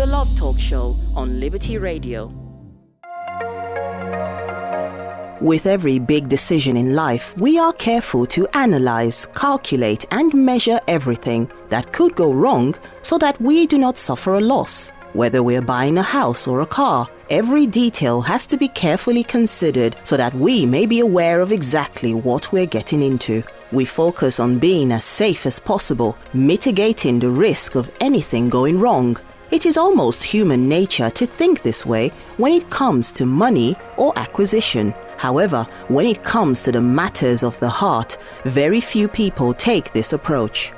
the Love Talk Show on Liberty Radio. With every big decision in life, we are careful to analyze, calculate, and measure everything that could go wrong so that we do not suffer a loss. Whether we're buying a house or a car, every detail has to be carefully considered so that we may be aware of exactly what we're getting into. We focus on being as safe as possible, mitigating the risk of anything going wrong. It is almost human nature to think this way when it comes to money or acquisition. However, when it comes to the matters of the heart, very few people take this approach.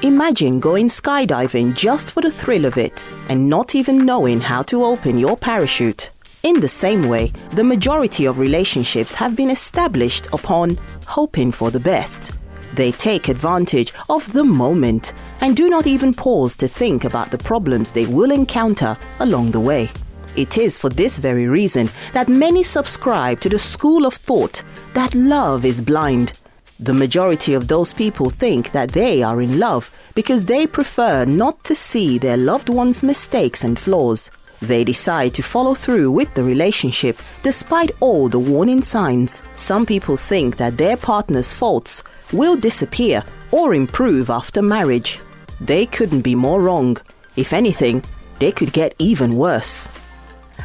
Imagine going skydiving just for the thrill of it and not even knowing how to open your parachute. In the same way, the majority of relationships have been established upon hoping for the best. They take advantage of the moment and do not even pause to think about the problems they will encounter along the way. It is for this very reason that many subscribe to the school of thought that love is blind. The majority of those people think that they are in love because they prefer not to see their loved one's mistakes and flaws. They decide to follow through with the relationship despite all the warning signs. Some people think that their partner's faults will disappear or improve after marriage. They couldn't be more wrong. If anything, they could get even worse.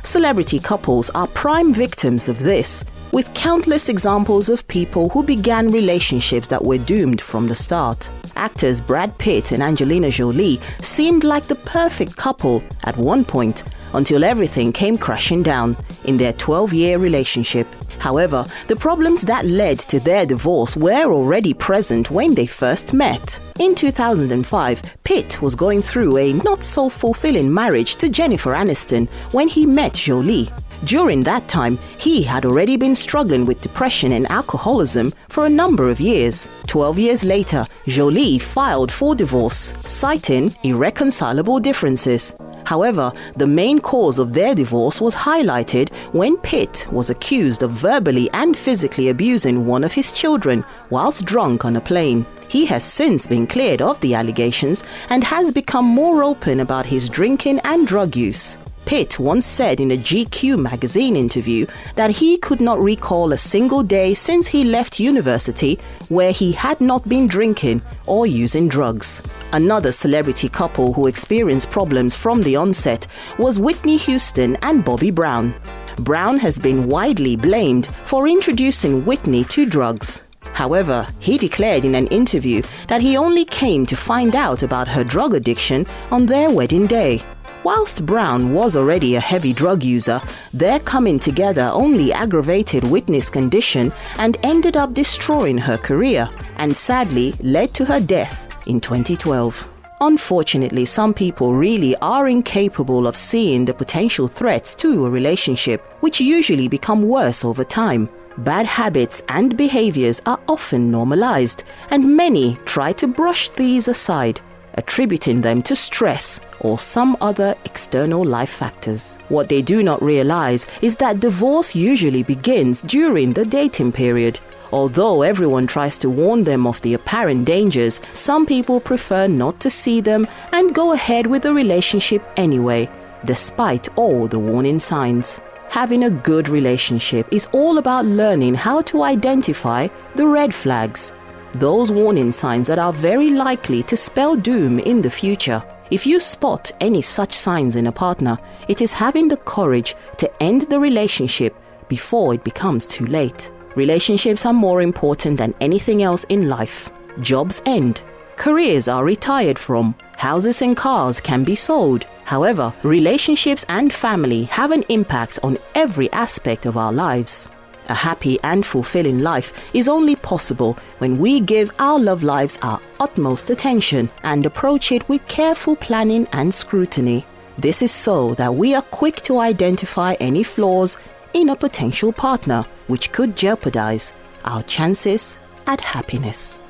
Celebrity couples are prime victims of this, with countless examples of people who began relationships that were doomed from the start. Actors Brad Pitt and Angelina Jolie seemed like the perfect couple at one point until everything came crashing down in their 12-year relationship. However, the problems that led to their divorce were already present when they first met. In 2005, Pitt was going through a not-so-fulfilling marriage to Jennifer Aniston when he met Jolie. During that time, he had already been struggling with depression and alcoholism for a number of years. 12 years later, Jolie filed for divorce, citing irreconcilable differences. However, the main cause of their divorce was highlighted when Pitt was accused of verbally and physically abusing one of his children whilst drunk on a plane. He has since been cleared of the allegations and has become more open about his drinking and drug use. Pitt once said in a GQ magazine interview that he could not recall a single day since he left university where he had not been drinking or using drugs. Another celebrity couple who experienced problems from the onset was Whitney Houston and Bobby Brown. Brown has been widely blamed for introducing Whitney to drugs. However, he declared in an interview that he only came to find out about her drug addiction on their wedding day. Whilst Brown was already a heavy drug user, their coming together only aggravated Whitney's condition and ended up destroying her career, and sadly led to her death in 2012. Unfortunately, some people really are incapable of seeing the potential threats to a relationship, which usually become worse over time. Bad habits and behaviors are often normalized, and many try to brush these aside, attributing them to stress or some other external life factors. What they do not realize is that divorce usually begins during the dating period. Although everyone tries to warn them of the apparent dangers, some people prefer not to see them and go ahead with the relationship anyway, despite all the warning signs. Having a good relationship is all about learning how to identify the red flags, those warning signs that are very likely to spell doom in the future. If you spot any such signs in a partner, it is having the courage to end the relationship before it becomes too late. Relationships are more important than anything else in life. Jobs end. Careers are retired from. Houses and cars can be sold. However, relationships and family have an impact on every aspect of our lives. A happy and fulfilling life is only possible when we give our love lives our utmost attention and approach it with careful planning and scrutiny. This is so that we are quick to identify any flaws in a potential partner which could jeopardize our chances at happiness.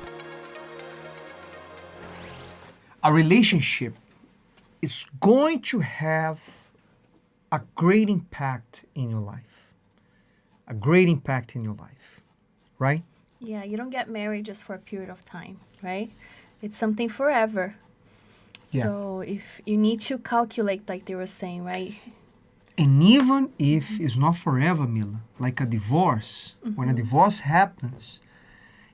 A relationship is going to have a great impact in your life. A great impact in your life, right? Yeah, you don't get married just for a period of time, right? It's something forever. Yeah. So if you need to calculate, like they were saying, right? And even if it's not forever, Mila, like a divorce, when a divorce happens,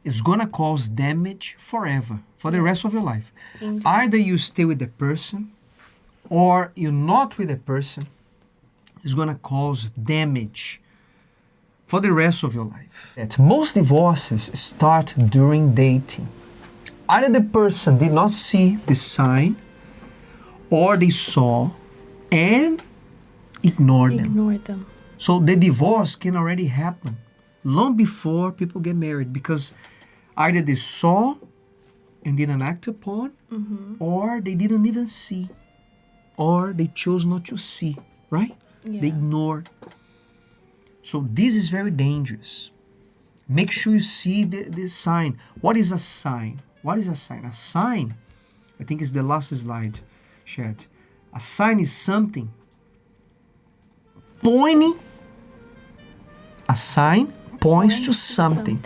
it's gonna cause damage forever, for the rest of your life. Indeed. Either you stay with the person or you're not with the person, it's gonna cause damage for the rest of your life. Most divorces start during dating. Either the person did not see the sign or they saw and ignored them. Ignore them. So the divorce can already happen long before people get married, because either they saw and didn't act upon, or they didn't even see, or they chose not to see, right? Yeah. They ignored. So this is very dangerous. Make sure you see the sign. What is a sign? What is a sign? A sign, I think is the last slide, Chad. A sign is something pointing. A sign points to something.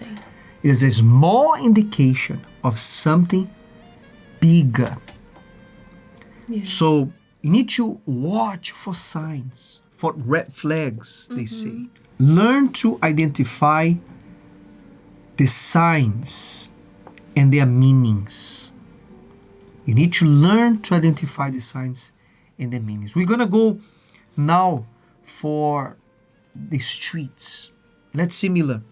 It is a small indication of something bigger. Yeah. So you need to watch for signs, for red flags, they say. Learn to identify the signs and their meanings. You need to learn to identify the signs and their meanings. We're going to go now for the streets. Let's see, Mila,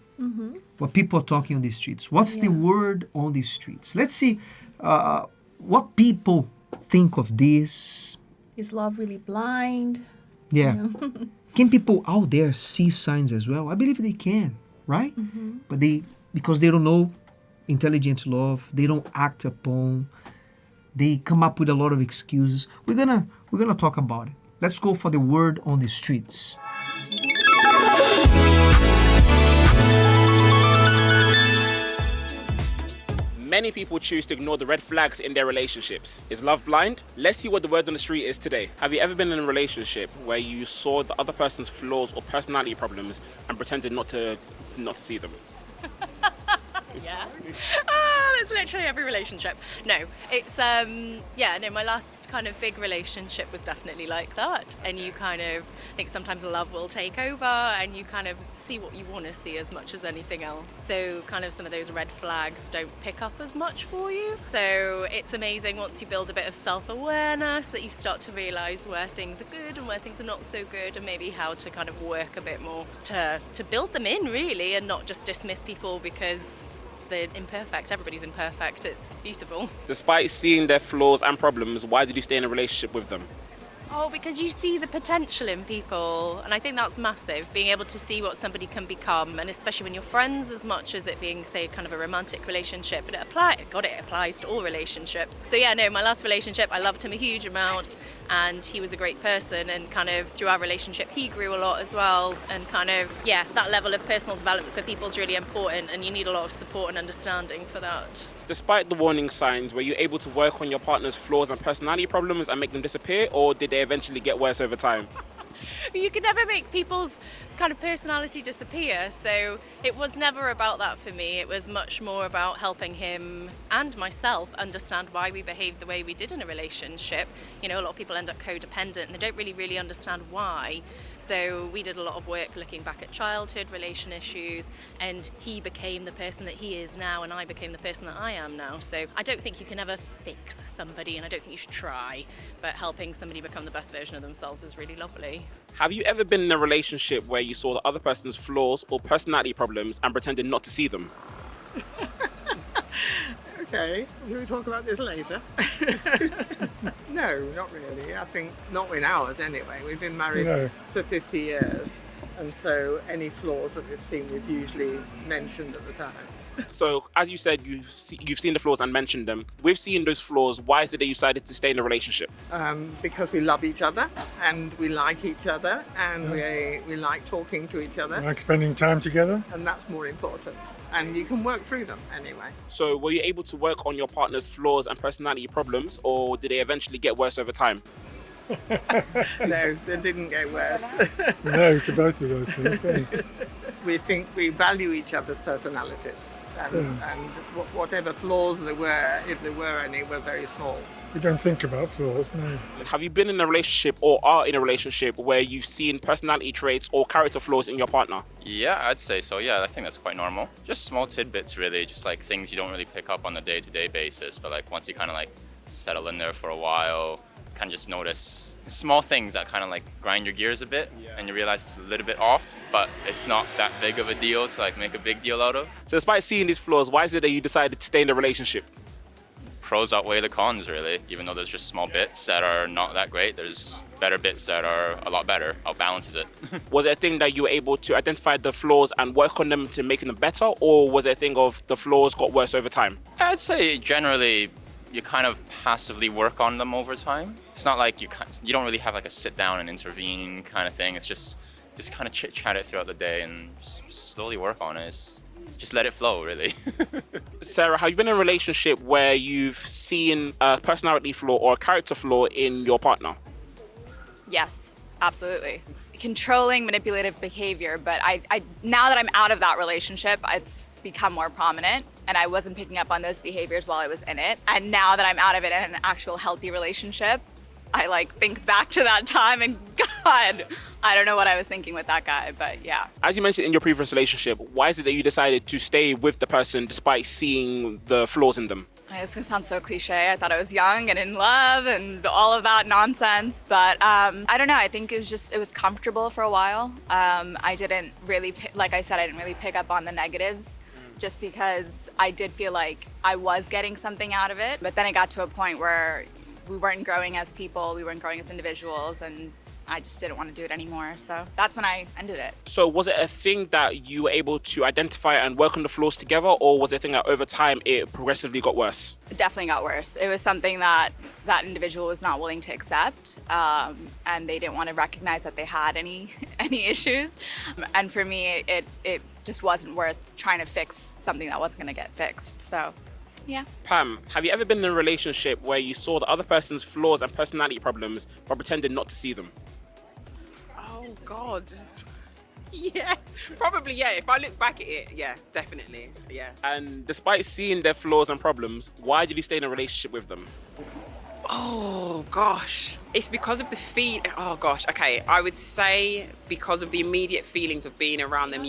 what people are talking on the streets. What's the word on the streets? Let's see what people think of this. Is love really blind? Yeah. You know? Can people out there see signs as well? I believe they can, right? But because they don't know intelligent love, they don't act upon, they come up with a lot of excuses. We're gonna talk about it. Let's go for the word on the streets. Many people choose to ignore the red flags in their relationships. Is love blind? Let's see what the word on the street is today. Have you ever been in a relationship where you saw the other person's flaws or personality problems and pretended not to see them? Yes. That's literally every relationship. No, it's, my last kind of big relationship was definitely like that. And you kind of think sometimes love will take over and you kind of see what you want to see as much as anything else. So kind of some of those red flags don't pick up as much for you. So it's amazing once you build a bit of self-awareness that you start to realise where things are good and where things are not so good, and maybe how to kind of work a bit more to build them in, really, and not just dismiss people because they're imperfect. Everybody's imperfect. It's beautiful. Despite seeing their flaws and problems, why did you stay in a relationship with them? Oh, because you see the potential in people, and I think that's massive, being able to see what somebody can become, and especially when you're friends as much as it being, say, kind of a romantic relationship, but it applies to all relationships. So yeah, no, my last relationship, I loved him a huge amount, and he was a great person, and kind of through our relationship, he grew a lot as well, and kind of, yeah, that level of personal development for people is really important, and you need a lot of support and understanding for that. Despite the warning signs, were you able to work on your partner's flaws and personality problems and make them disappear, or did they eventually get worse over time? You can never make people's kind of personality disappear, so it was never about that for me. It was much more about helping him and myself understand why we behaved the way we did in a relationship. You know, a lot of people end up codependent and they don't really understand why. So we did a lot of work looking back at childhood relation issues, and he became the person that he is now, and I became the person that I am now. So I don't think you can ever fix somebody, and I don't think you should try, but helping somebody become the best version of themselves is really lovely. Have you ever been in a relationship where you saw the other person's flaws or personality problems and pretended not to see them? Okay, shall we talk about this later? No, not really. I think not in ours anyway. We've been married for 50 years, and so any flaws that we've seen, we've usually mentioned at the time. So, as you said, you've seen the flaws and mentioned them. With seeing those flaws, why is it that you decided to stay in a relationship? Because we love each other, and we like each other, and we like talking to each other. Like spending time together? And that's more important. And you can work through them anyway. So, were you able to work on your partner's flaws and personality problems, or did they eventually get worse over time? No, they didn't get worse. No to both of those things. We think we value each other's personalities, and whatever flaws there were, if there were any, were very small. We don't think about flaws, no. Have you been in a relationship or are in a relationship where you've seen personality traits or character flaws in your partner? Yeah, I'd say so. Yeah, I think that's quite normal. Just small tidbits, really. Just like things you don't really pick up on a day-to-day basis. But like once you kind of like settle in there for a while, kind of just notice small things that kind of like grind your gears a bit, and you realize it's a little bit off, but it's not that big of a deal to like make a big deal out of. So despite seeing these flaws, why is it that you decided to stay in the relationship? Pros outweigh the cons, really. Even though there's just small bits that are not that great, there's better bits that are a lot better. Outbalances it. Was it a thing that you were able to identify the flaws and work on them to making them better, or was it a thing of the flaws got worse over time? I'd say generally you kind of passively work on them over time. It's not like you don't really have like a sit down and intervene kind of thing. It's just kind of chit chat it throughout the day and just slowly work on it. Just let it flow, really. Sarah, have you been in a relationship where you've seen a personality flaw or a character flaw in your partner? Yes, absolutely. Controlling, manipulative behavior, but I now that I'm out of that relationship, it's become more prominent, and I wasn't picking up on those behaviors while I was in it. And now that I'm out of it in an actual healthy relationship, I like think back to that time and God, I don't know what I was thinking with that guy, but yeah. As you mentioned in your previous relationship, why is it that you decided to stay with the person despite seeing the flaws in them? It's gonna sound so cliche. I thought I was young and in love and all of that nonsense, but I don't know. I think it was comfortable for a while. I didn't really, like I said, I didn't really pick up on the negatives just because I did feel like I was getting something out of it. But then it got to a point where we weren't growing as people, we weren't growing as individuals, and I just didn't want to do it anymore. So that's when I ended it. So was it a thing that you were able to identify and work on the flaws together, or was it a thing that over time it progressively got worse? It definitely got worse. It was something that that individual was not willing to accept, and they didn't want to recognize that they had any issues. And for me, it just wasn't worth trying to fix something that wasn't going to get fixed. So yeah. Pam, have you ever been in a relationship where you saw the other person's flaws and personality problems but pretended not to see them? Oh, God. Yeah, probably, yeah. If I look back at it, yeah, definitely, yeah. And despite seeing their flaws and problems, why did you stay in a relationship with them? Oh, gosh. It's because of the oh, gosh, okay. I would say because of the immediate feelings of being around them,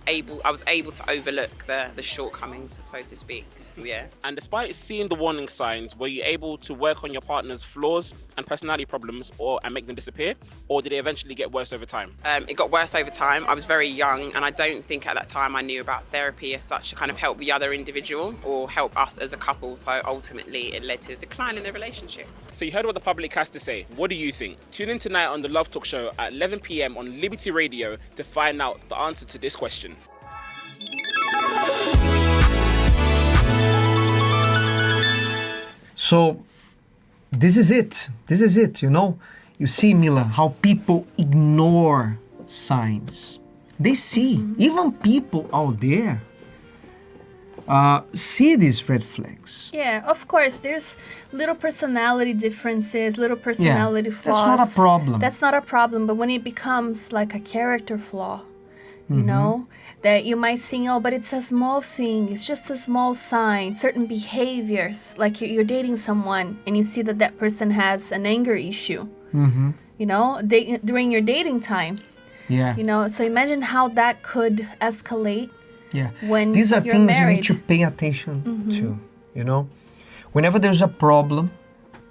I was able to overlook the shortcomings, so to speak. Yeah. And despite seeing the warning signs, were you able to work on your partner's flaws and personality problems and make them disappear? Or did they eventually get worse over time? It got worse over time. I was very young, and I don't think at that time I knew about therapy as such to kind of help the other individual or help us as a couple. So ultimately it led to a decline in the relationship. So you heard what the public has to say. What do you think? Tune in tonight on the Love Talk Show at 11 p.m. on Liberty Radio to find out the answer to this question. So this is it, you know? You see, Mila, how people ignore signs. They see, even people out there see these red flags. Yeah, of course, there's little personality differences, little personality flaws. That's not a problem. That's not a problem, but when it becomes like a character flaw, you know, that you might think, oh, but it's a small thing, it's just a small sign, certain behaviors, like you're dating someone and you see that that person has an anger issue, you know, during your dating time. Yeah. You know, so imagine how that could escalate. Yeah. When these are you're things married. you need to pay attention to, you know? Whenever there's a problem,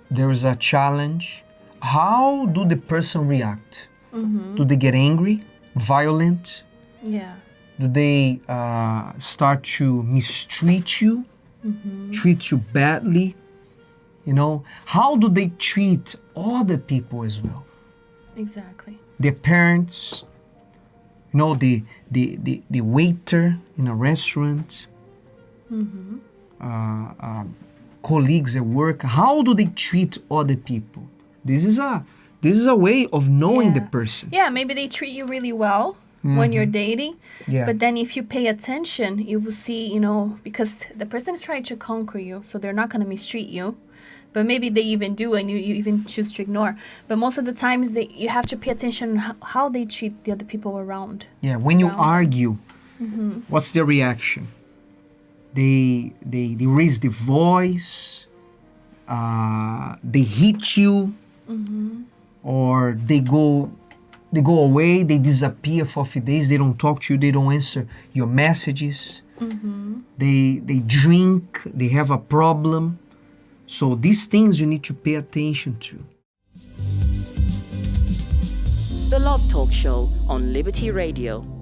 there is a challenge, how do the person react? Do they get angry, violent? Yeah. Do they start to mistreat you, treat you badly? You know, how do they treat other people as well? Exactly. Their parents, you know, the waiter in a restaurant, colleagues at work. How do they treat other people? This is a way of knowing the person. Yeah, maybe they treat you really well when you're dating. Yeah. But then if you pay attention, you will see, you know, because the person is trying to conquer you, so they're not going to mistreat you. But maybe they even do, and you even choose to ignore. But most of the times, you have to pay attention how they treat the other people around. Yeah, when you argue, what's their reaction? They raise the voice. They hit you, or they go away. They disappear for a few days. They don't talk to you. They don't answer your messages. They drink. They have a problem. So these things you need to pay attention to. The Love Talk Show on Liberty Radio.